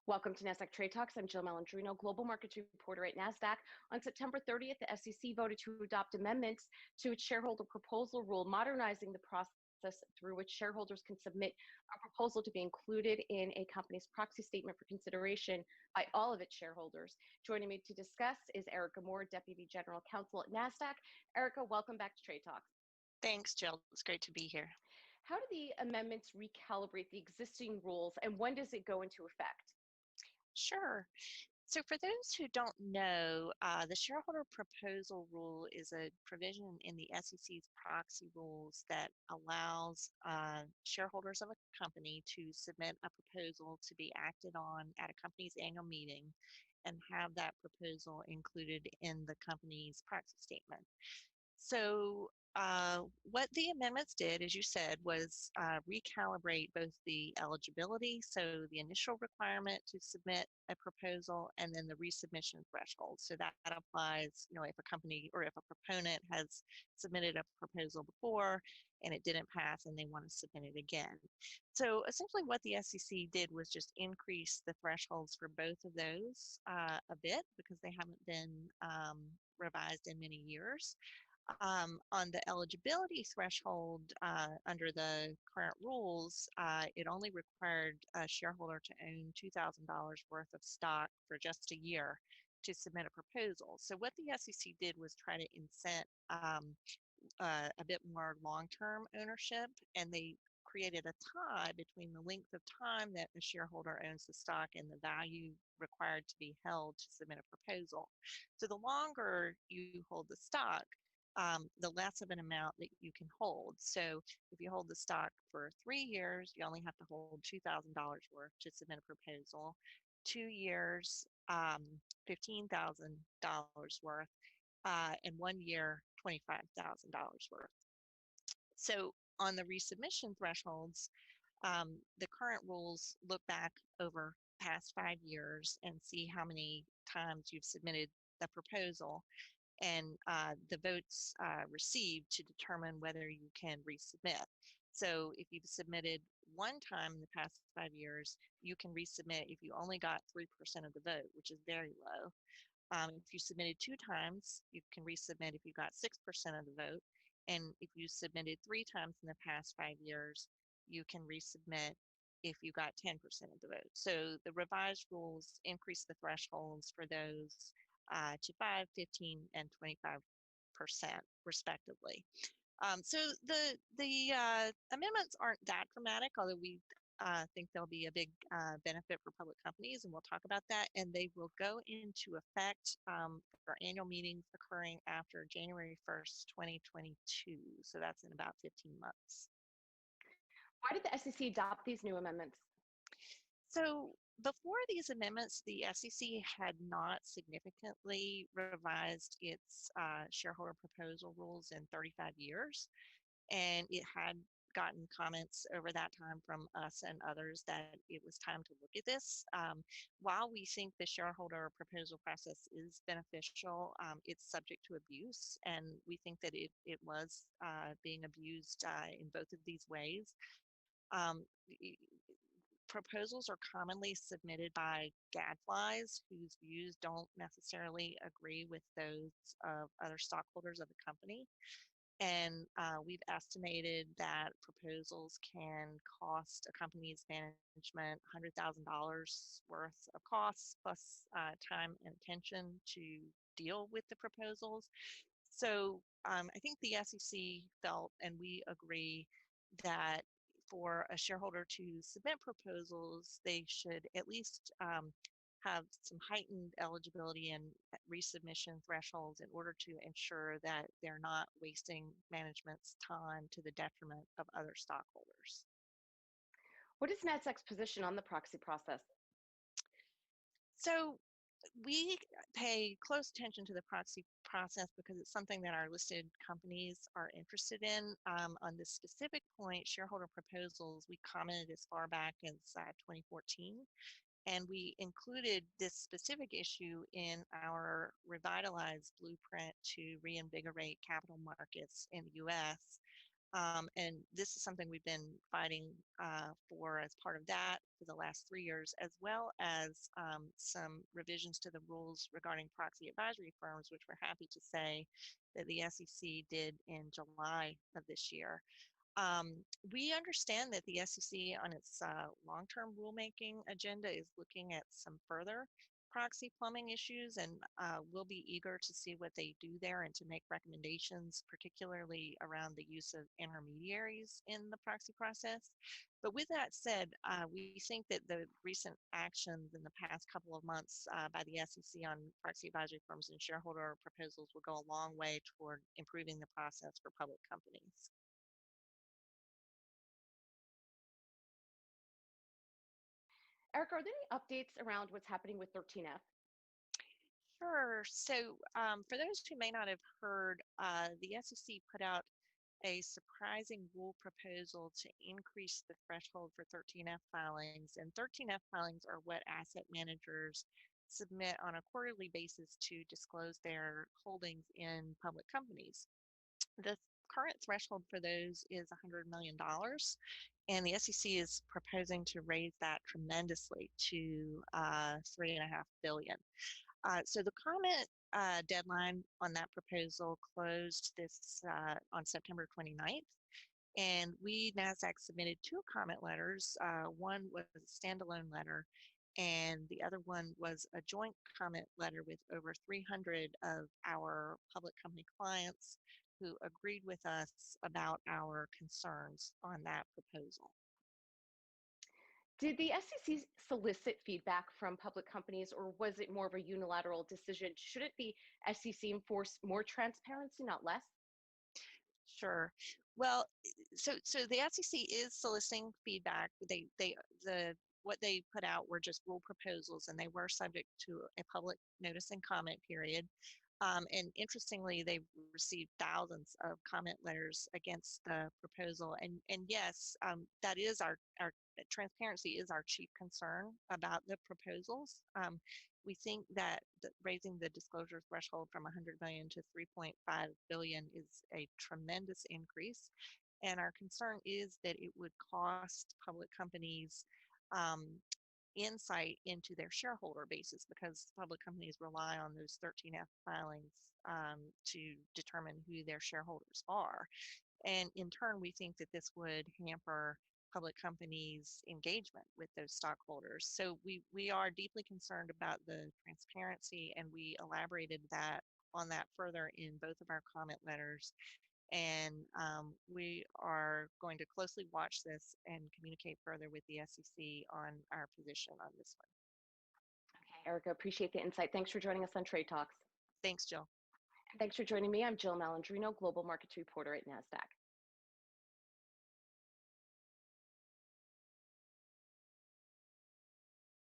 Welcome to Nasdaq Trade Talks. I'm Jill Malandrino, Global Markets Reporter at Nasdaq. On September 30th, the SEC voted to adopt amendments to its shareholder proposal rule, modernizing the process through which shareholders can submit a proposal to be included in a company's proxy statement for consideration by all of its shareholders. Joining me to discuss is Erika Moore, Deputy General Counsel at Nasdaq. Erika, welcome back to Trade Talks. Thanks, Jill. It's great to be here. How do the amendments recalibrate the existing rules, and when does it go into effect? Sure. So for those who don't know, the shareholder proposal rule is a provision in the SEC's proxy rules that allows shareholders of a company to submit a proposal to be acted on at a company's annual meeting and have that proposal included in the company's proxy statement. So what the amendments did, as you said, was recalibrate both the eligibility, so the initial requirement to submit a proposal, and then the resubmission threshold. So that applies, if a company or if a proponent has submitted a proposal before and it didn't pass and they want to submit it again. So essentially what the SEC did was just increase the thresholds for both of those a bit because they haven't been revised in many years. On the eligibility threshold under the current rules, it only required a shareholder to own $2,000 worth of stock for just a year to submit a proposal. So what the SEC did was try to incent a bit more long-term ownership, and they created a tie between the length of time that the shareholder owns the stock and the value required to be held to submit a proposal. So the longer you hold the stock, the less of an amount that you can hold. So if you hold the stock for 3 years, you only have to hold $2,000 worth to submit a proposal. 2 years, $15,000 worth, and 1 year, $25,000 worth. So on the resubmission thresholds, the current rules look back over past 5 years and see how many times you've submitted the proposal and the votes received to determine whether you can resubmit. So if you've submitted 1 time in the past 5 years, you can resubmit if you only got 3% of the vote, which is very low. If you submitted 2 times, you can resubmit if you got 6% of the vote. And if you submitted 3 times in the past 5 years, you can resubmit if you got 10% of the vote. So the revised rules increase the thresholds for those to 5, 15, and 25% respectively. So the amendments aren't that dramatic, although we think there'll be a big benefit for public companies, and we'll talk about that. And they will go into effect for annual meetings occurring after January 1st, 2022. So that's in about 15 months. Why did the SEC adopt these new amendments? So before these amendments, the SEC had not significantly revised its shareholder proposal rules in 35 years. And it had gotten comments over that time from us and others that it was time to look at this. While we think the shareholder proposal process is beneficial, it's subject to abuse. And we think that it was being abused in both of these ways. Proposals are commonly submitted by gadflies whose views don't necessarily agree with those of other stockholders of the company. And we've estimated that proposals can cost a company's management $100,000 worth of costs plus time and attention to deal with the proposals. So I think the SEC felt, and we agree, that for a shareholder to submit proposals, they should at least have some heightened eligibility and resubmission thresholds in order to ensure that they're not wasting management's time to the detriment of other stockholders. What is Nasdaq's position on the proxy process? So we pay close attention to the proxy process because it's something that our listed companies are interested in. On this specific point, shareholder proposals, we commented as far back as 2014. And we included this specific issue in our revitalized blueprint to reinvigorate capital markets in the U.S. And this is something we've been fighting for as part of that for the last 3 years, as well as some revisions to the rules regarding proxy advisory firms, which we're happy to say that the SEC did in July of this year. We understand that the SEC on its long-term rulemaking agenda is looking at some further proxy plumbing issues, and we'll be eager to see what they do there and to make recommendations, particularly around the use of intermediaries in the proxy process. But with that said, we think that the recent actions in the past couple of months by the SEC on proxy advisory firms and shareholder proposals will go a long way toward improving the process for public companies. Erika, are there any updates around what's happening with 13F? Sure. So for those who may not have heard, the SEC put out a surprising rule proposal to increase the threshold for 13F filings. And 13F filings are what asset managers submit on a quarterly basis to disclose their holdings in public companies. The current threshold for those is $100 million, and the SEC is proposing to raise that tremendously to $3.5 billion. So the comment deadline on that proposal closed on September 29th. And we, Nasdaq, submitted 2 comment letters. One was a standalone letter, and the other one was a joint comment letter with over 300 of our public company clients who agreed with us about our concerns on that proposal. Did the SEC solicit feedback from public companies, or was it more of a unilateral decision? Shouldn't the SEC enforce more transparency, not less? Sure. Well, so the SEC is soliciting feedback. What they put out were just rule proposals, and they were subject to a public notice and comment period. And interestingly, they received thousands of comment letters against the proposal. And yes, that is our transparency is our chief concern about the proposals. We think that raising the disclosure threshold from 100 million to 3.5 billion is a tremendous increase. And our concern is that it would cost public companies insight into their shareholder bases, because public companies rely on those 13F filings to determine who their shareholders are. And in turn, we think that this would hamper public companies' engagement with those stockholders. So we are deeply concerned about the transparency, and we elaborated on that further in both of our comment letters. And we are going to closely watch this and communicate further with the SEC on our position on this one. Okay, Erika, appreciate the insight. Thanks for joining us on Trade Talks. Thanks, Jill. Thanks for joining me. I'm Jill Malandrino, Global Markets Reporter at Nasdaq.